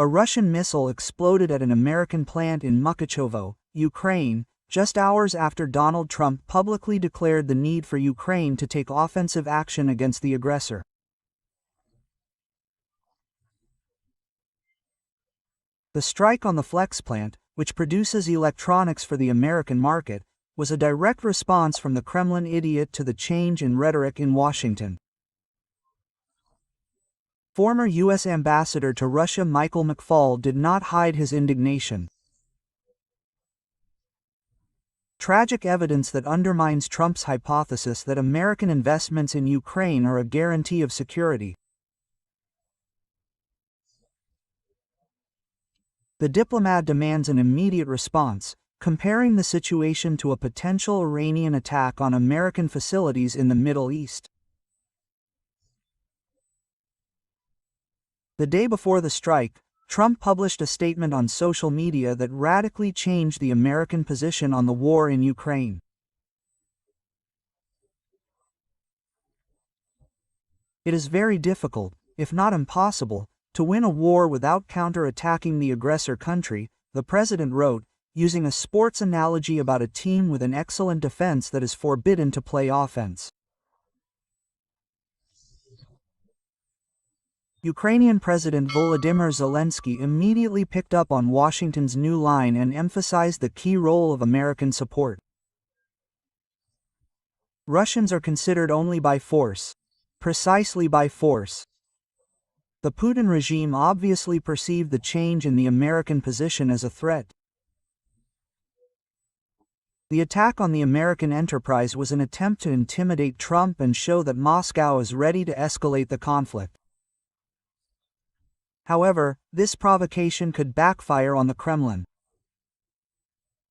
A Russian missile exploded at an American plant in Mukachevo, Ukraine, just hours after Donald Trump publicly declared the need for Ukraine to take offensive action against the aggressor. The strike on the Flex plant, which produces electronics for the American market, was a direct response from the Kremlin idiot to the change in rhetoric in Washington. Former U.S. Ambassador to Russia Michael McFaul did not hide his indignation. Tragic evidence that undermines Trump's hypothesis that American investments in Ukraine are a guarantee of security. The diplomat demands an immediate response, comparing the situation to a potential Iranian attack on American facilities in the Middle East. The day before the strike, Trump published a statement on social media that radically changed the American position on the war in Ukraine. It is very difficult, if not impossible, to win a war without counter-attacking the aggressor country, the president wrote, using a sports analogy about a team with an excellent defense that is forbidden to play offense. Ukrainian President Volodymyr Zelensky immediately picked up on Washington's new line and emphasized the key role of American support. Russians are considered only by force. Precisely by force. The Putin regime obviously perceived the change in the American position as a threat. The attack on the American enterprise was an attempt to intimidate Trump and show that Moscow is ready to escalate the conflict. However, this provocation could backfire on the Kremlin.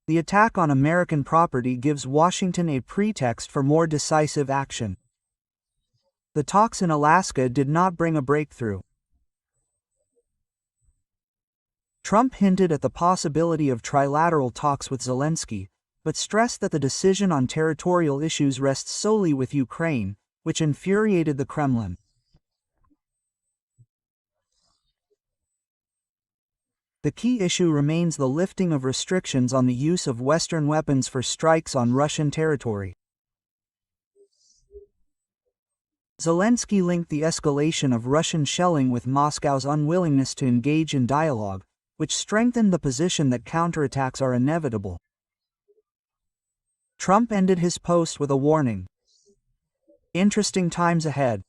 The attack on American property gives Washington a pretext for more decisive action. The talks in Alaska did not bring a breakthrough. Trump hinted at the possibility of trilateral talks with Zelensky, but stressed that the decision on territorial issues rests solely with Ukraine, which infuriated the Kremlin. The key issue remains the lifting of restrictions on the use of Western weapons for strikes on Russian territory. Zelensky linked the escalation of Russian shelling with Moscow's unwillingness to engage in dialogue, which strengthened the position that counterattacks are inevitable. Trump ended his post with a warning. Interesting times ahead.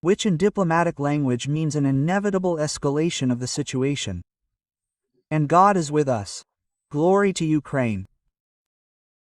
Which in diplomatic language means an inevitable escalation of the situation. And God is with us. Glory to Ukraine.